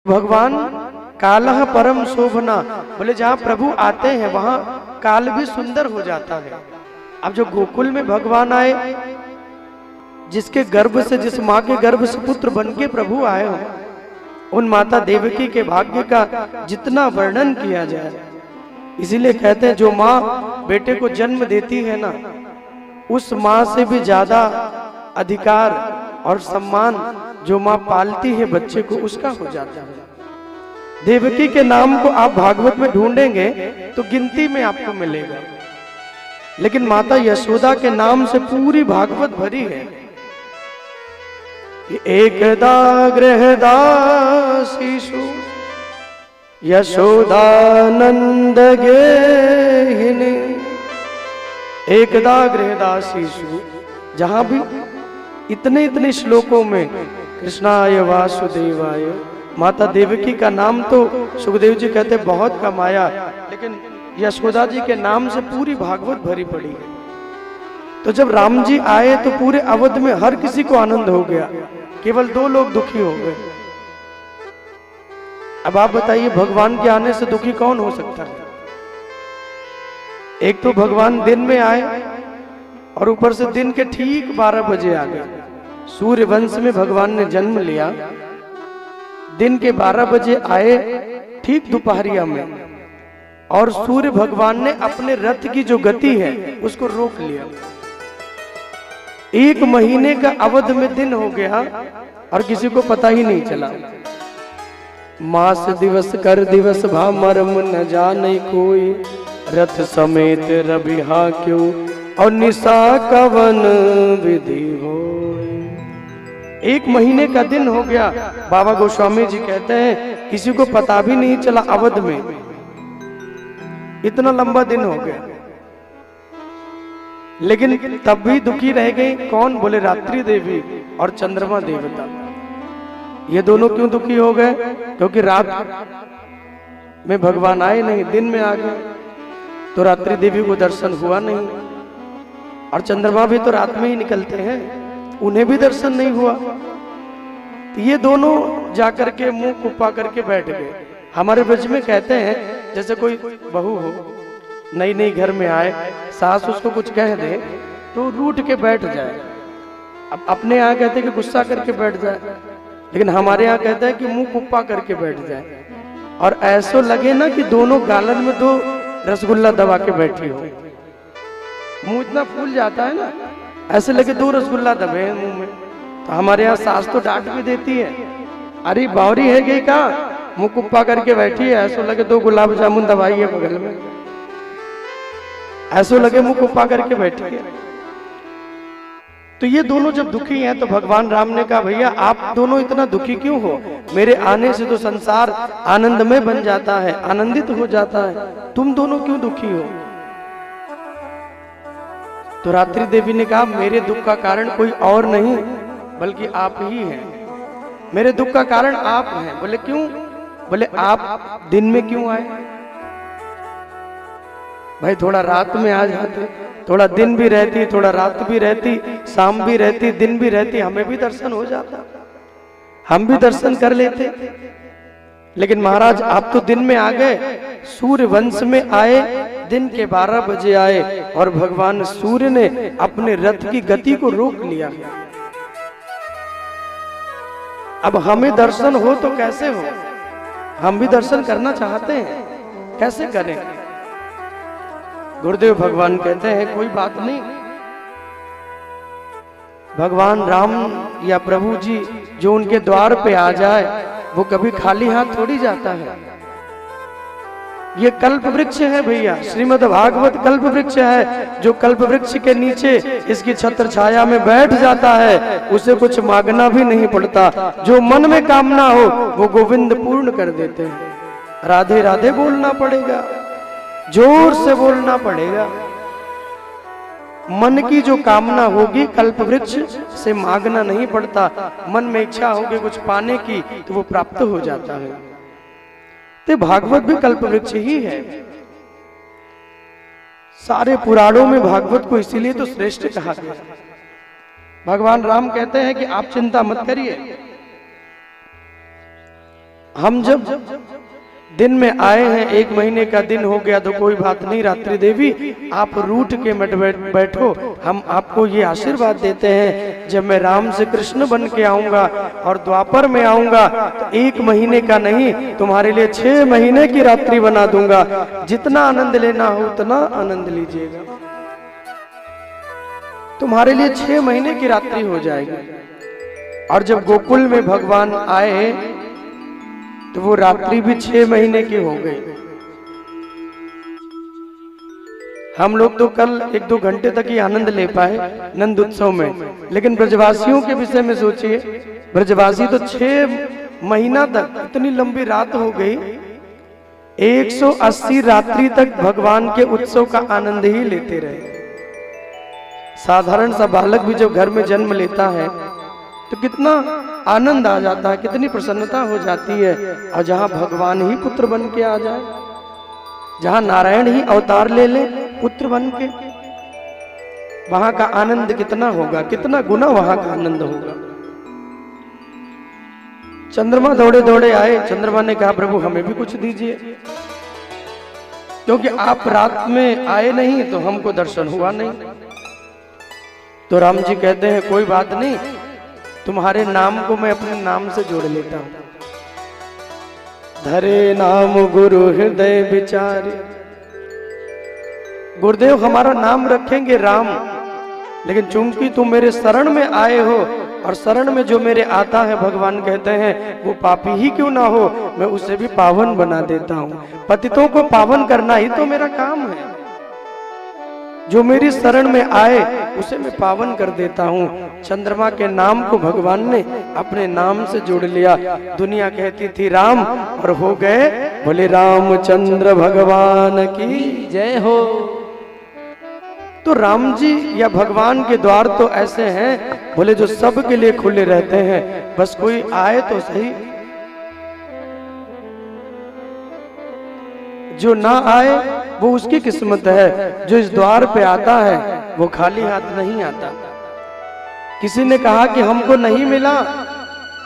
भगवान कालह परम शोभना, बोले जहाँ प्रभु आते हैं वहां काल भी सुंदर हो जाता है। अब जो गोकुल में भगवान आए, जिसके गर्भ से, जिस माँ के गर्भ से पुत्र बन के प्रभु आए हो, उन माता देवकी के भाग्य का जितना वर्णन किया जाए, इसीलिए कहते हैं जो माँ बेटे को जन्म देती है ना, उस माँ से भी ज्यादा अधिकार और सम्मान जो माँ पालती है बच्चे को, उसका हो जाता है। देवकी के नाम को आप भागवत में ढूंढेंगे तो गिनती में आपको मिलेगा, लेकिन माता यशोदा के नाम से पूरी भागवत भरी है। एकदा गृहदासीषु यशोदानंद गेहिनी, एकदा गृहदासीषु, जहां भी इतने इतने श्लोकों में कृष्णाय वासुदेवाय, माता देवकी का नाम तो सुखदेव जी कहते बहुत कम आया, लेकिन यशोदा जी के नाम से पूरी भागवत भरी पड़ी है। तो जब राम जी आए तो पूरे अवध में हर किसी को आनंद हो गया, केवल 2 लोग दुखी हो गए। अब आप बताइए भगवान के आने से दुखी कौन हो सकता है? एक तो भगवान दिन में आए और ऊपर से दिन के ठीक 12 बजे आ गए। सूर्य वंश में भगवान ने जन्म लिया, दिन के 12 बजे आए ठीक दोपहरिया में, और सूर्य भगवान ने अपने रथ की जो गति है उसको रोक लिया। 1 महीने का अवध में दिन हो गया और किसी को पता ही नहीं चला। मास दिवस कर दिवस भा मर्म न जाने कोई, रथ समेत रबिहा क्यों और निशा कवन विधि हो। 1 महीने का दिन हो गया। बाबा गोस्वामी जी कहते हैं किसी को पता भी नहीं चला अवध में, इतना लंबा दिन हो गया। लेकिन तब भी दुखी रह गई कौन? बोले रात्रि देवी और चंद्रमा देवता। ये दोनों क्यों दुखी हो गए? क्योंकि रात में भगवान आए नहीं, दिन में आ गए, तो रात्रि देवी को दर्शन हुआ नहीं। और चंद्रमा भी तो रात में ही निकलते हैं, उन्हें भी दर्शन नहीं हुआ। तो ये दोनों जाकर के मुंह कुप्पा करके बैठ गए। हमारे ब्रज में कहते हैं जैसे कोई बहू हो, नई नई घर में आए, सास उसको कुछ कह दे तो रूठ के बैठ जाए। अब अपने यहाँ कहते हैं कि गुस्सा करके बैठ जाए, लेकिन हमारे यहाँ कहते हैं कि मुंह कुप्पा करके बैठ जाए। और ऐसो लगे ना कि दोनों गालन में 2 रसगुल्ला दबा के बैठी हो। मुंह इतना फूल जाता है ना, ऐसे लगे 2 रसगुल्ला दबे हैं मुंह में। तो हमारे यहाँ सास तो डांट भी देती है, अरे बावरी है गई का, मुंह कुप्पा करके बैठी है, ऐसो लगे 2 गुलाब जामुन दवाई है बगल में, ऐसो लगे मुंह कुप्पा करके बैठी है। तो ये दोनों जब दुखी हैं तो भगवान राम ने कहा भैया आप दोनों इतना दुखी क्यों हो? मेरे आने से तो संसार आनंदमय बन जाता है, आनंदित हो जाता है, तुम दोनों क्यों दुखी हो? तो रात्रि देवी ने कहा मेरे दुख का कारण कोई और नहीं बल्कि आप ही हैं, मेरे दुख का कारण आप हैं। बोले क्यों? बोले आप दिन में क्यों आए? भाई थोड़ा रात में आ जाते, थोड़ा दिन भी रहती, थोड़ा रात भी रहती, शाम भी रहती, दिन भी रहती, हमें भी दर्शन हो जाता, हम भी दर्शन कर लेते। लेकिन महाराज आप तो दिन में आ गए, सूर्य वंश में आए, दिन के 12 बजे आए और भगवान सूर्य ने अपने रथ की गति को रोक लिया। अब हमें दर्शन हो तो कैसे हो? हम भी दर्शन करना चाहते हैं, कैसे करें? गुरुदेव भगवान कहते हैं कोई बात नहीं, भगवान राम या प्रभु जी जो उनके द्वार पे आ जाए वो कभी खाली हाथ थोड़ी जाता है। ये कल्प वृक्ष है भैया, श्रीमद् भागवत कल्प वृक्ष है। जो कल्प वृक्ष के नीचे इसकी छत्र छाया में बैठ जाता है उसे कुछ मांगना भी नहीं पड़ता, जो मन में कामना हो वो गोविंद पूर्ण कर देते हैं। राधे राधे बोलना पड़ेगा, जोर से बोलना पड़ेगा। मन की जो कामना होगी कल्प वृक्ष से मांगना नहीं पड़ता। मन में इच्छा होगी कुछ पाने की तो वो प्राप्त हो जाता है। तो भागवत भी कल्प वृक्ष ही है। सारे पुराणों में भागवत को इसीलिए तो श्रेष्ठ कहा गया। भगवान राम कहते हैं कि आप चिंता मत करिए, हम जब दिन में आए हैं, 1 महीने का दिन हो गया तो कोई बात नहीं, रात्रि देवी आप रूठ के मत बैठो, हम आपको ये आशीर्वाद देते हैं जब मैं राम से कृष्ण बन के आऊंगा और द्वापर में आऊंगा तो 1 महीने का नहीं, तुम्हारे लिए 6 महीने की रात्रि बना दूंगा, जितना आनंद लेना हो उतना आनंद लीजिएगा, तुम्हारे लिए 6 महीने की रात्रि हो जाएगी। और जब गोकुल में भगवान आए तो वो रात्रि भी 6 महीने की हो गई। हम लोग तो कल 1-2 घंटे तक ही आनंद ले पाए नंद उत्सव में, लेकिन ब्रजवासियों के विषय में सोचिए, ब्रजवासी तो 6 महीना तक, इतनी लंबी रात हो गई, 180 रात्रि तक भगवान के उत्सव का आनंद ही लेते रहे। साधारण सा बालक भी जब घर में जन्म लेता है तो कितना आनंद आ जाता है, कितनी प्रसन्नता हो जाती है। और जहां भगवान ही पुत्र बन के आ जाए, जहां नारायण ही अवतार ले ले पुत्र बन के, वहां का आनंद कितना होगा, कितना गुना वहां का आनंद होगा। चंद्रमा दौड़े दौड़े आए, चंद्रमा ने कहा प्रभु हमें भी कुछ दीजिए, क्योंकि आप रात में आए नहीं तो हमको दर्शन हुआ नहीं। तो राम जी कहते हैं कोई बात नहीं, तुम्हारे नाम को मैं अपने नाम से जोड़ लेता हूं। धरे नाम गुरु हृदय विचारे, गुरुदेव हमारा नाम रखेंगे राम, लेकिन चूंकि तुम मेरे शरण में आए हो और शरण में जो मेरे आता है, भगवान कहते हैं वो पापी ही क्यों ना हो, मैं उसे भी पावन बना देता हूं। पतितों को पावन करना ही तो मेरा काम है, जो मेरी शरण में आए उसे मैं पावन कर देता हूँ। चंद्रमा के नाम को भगवान ने अपने नाम से जोड़ लिया। दुनिया कहती थी राम, और हो गए बोले रामचंद्र भगवान की जय हो। तो राम जी या भगवान के द्वार तो ऐसे हैं बोले जो सब के लिए खुले रहते हैं, बस कोई आए तो सही, जो ना आए वो उसकी किस्मत है। जो इस द्वार पे आता है वो खाली हाथ नहीं आता। किसी ने कहा कि हमको नहीं मिला,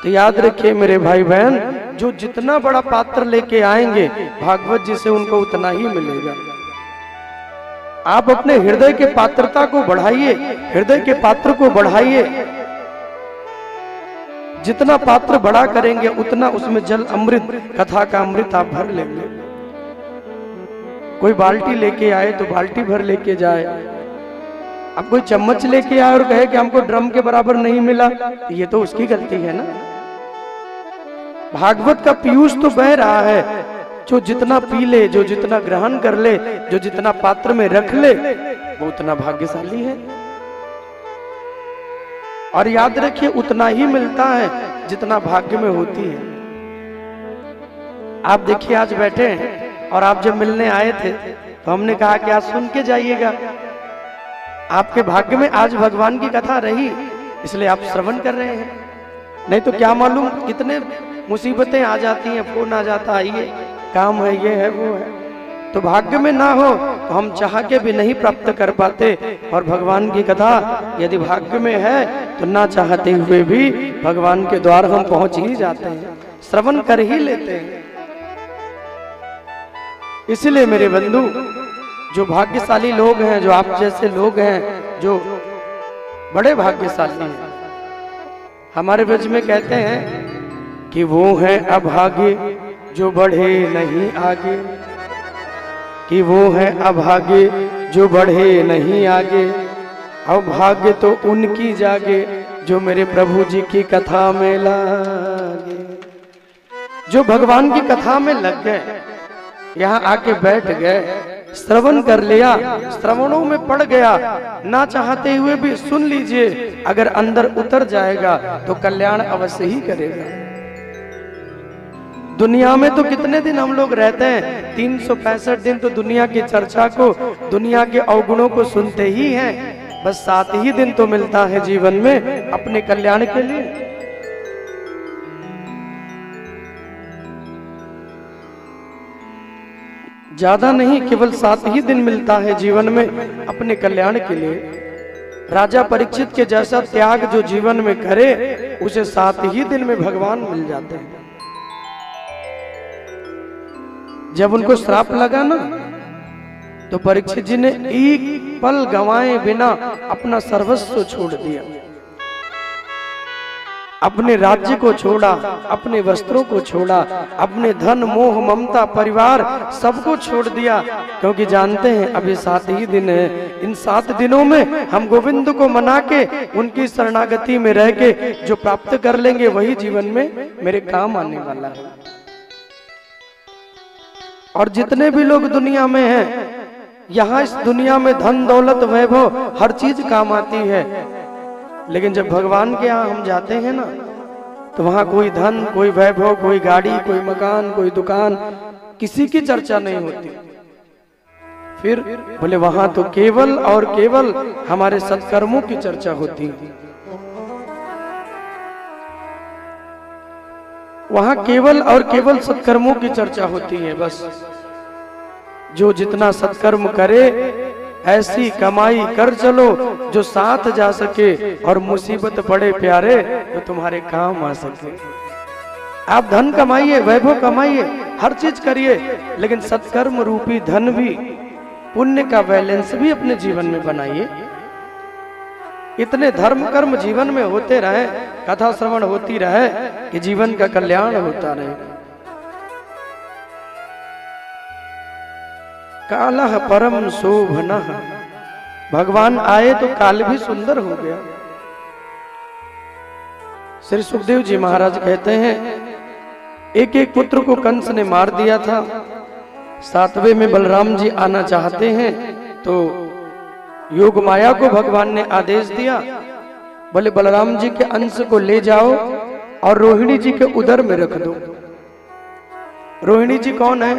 तो याद रखिए मेरे भाई बहन, जो जितना बड़ा पात्र लेके आएंगे भागवत जी से उनको उतना ही मिलेगा। आप अपने हृदय के पात्रता को बढ़ाइए, हृदय के पात्र को बढ़ाइए। जितना पात्र बड़ा करेंगे उतना उसमें जल अमृत, कथा का अमृत आप भर लेंगे। कोई बाल्टी लेके आए तो बाल्टी भर लेके जाए। अब कोई चम्मच लेके आए और कहे कि हमको ड्रम के बराबर नहीं मिला, ये तो उसकी गलती है ना। भागवत का पीयूष तो बह रहा है, जो जितना पी ले, जो जितना ग्रहण कर ले, जो जितना पात्र में रख ले, वो उतना भाग्यशाली है। और याद रखिए उतना ही मिलता है जितना भाग्य में होती है। आप देखिए आज बैठे हैं और आप जब मिलने आए थे तो हमने कहा कि आज सुन के जाइएगा। आपके भाग्य में आज भगवान की कथा रही, इसलिए आप श्रवण कर रहे हैं। नहीं तो क्या मालूम कितने मुसीबतें आ जाती हैं, फोन आ जाता है, ये काम है, ये है, वो है। तो भाग्य में ना हो तो हम चाह के भी नहीं प्राप्त कर पाते। और भगवान की कथा यदि भाग्य में है तो ना चाहते हुए भी भगवान के द्वार हम पहुंच ही जाते हैं, श्रवण कर ही लेते हैं। इसलिए मेरे बंधु, जो भाग्यशाली लोग हैं, जो आप जैसे लोग हैं, जो बड़े भाग्यशाली हैं, हमारे ब्रज में कहते हैं कि वो हैं अभागे जो बढ़े नहीं आगे, कि वो हैं अभागे जो बढ़े नहीं आगे, अभाग्य तो उनकी जागे जो मेरे प्रभु जी की कथा में लागे। जो भगवान की कथा में लग गए, यहाँ आके बैठ गए, श्रवण कर लिया, श्रवणों में पड़ गया, ना चाहते हुए भी सुन लीजिए, अगर अंदर उतर जाएगा तो कल्याण अवश्य ही करेगा। दुनिया में तो कितने दिन हम लोग रहते हैं, 365 दिन तो दुनिया की चर्चा को, दुनिया के अवगुणों को सुनते ही हैं। बस 7 ही दिन तो मिलता है जीवन में अपने कल्याण के लिए। ज्यादा नहीं, केवल 7 ही दिन मिलता है जीवन में अपने कल्याण के लिए। राजा परीक्षित के जैसा त्याग जो जीवन में करे, उसे 7 ही दिन में भगवान मिल जाते हैं। जब उनको श्राप लगा ना, तो परीक्षित जी ने एक पल गंवाए बिना अपना सर्वस्व छोड़ दिया, अपने राज्य को छोड़ा, अपने वस्त्रों को छोड़ा, अपने धन मोह ममता परिवार सबको छोड़ दिया, क्योंकि जानते हैं अभी 7 ही दिन है। इन 7 दिनों में हम गोविंद को मना के उनकी शरणागति में रह के जो प्राप्त कर लेंगे वही जीवन में मेरे काम आने वाला है। और जितने भी लोग दुनिया में हैं, यहाँ इस दुनिया में धन दौलत वैभव हर चीज काम आती है, लेकिन जब भगवान के यहाँ हम जाते हैं ना, तो वहां कोई धन, कोई वैभव, कोई गाड़ी, कोई मकान, कोई दुकान, किसी की चर्चा नहीं होती। फिर बोले वहां तो केवल और केवल हमारे सत्कर्मों की चर्चा होती है। वहां केवल और केवल सत्कर्मों की चर्चा होती है। बस जो जितना सत्कर्म करे ऐसी कमाई कर चलो जो साथ जा सके, और मुसीबत पड़े प्यारे तो तुम्हारे काम आ सके। आप धन कमाइए, वैभव कमाइए, हर चीज करिए, लेकिन सत्कर्म रूपी धन भी, पुण्य का बैलेंस भी अपने जीवन में बनाइए। इतने धर्म कर्म जीवन में होते रहे, कथा श्रवण होती रहे कि जीवन का कल्याण होता रहे। कालः परम शोभनः, भगवान आए तो काल भी सुंदर हो गया। श्री सुखदेव जी महाराज कहते हैं, एक एक पुत्र को कंस ने मार दिया था। 7वें में बलराम जी आना चाहते हैं, तो योग माया को भगवान ने आदेश दिया, बोले बलराम जी के अंश को ले जाओ और रोहिणी जी के उदर में रख दो। रोहिणी जी कौन है?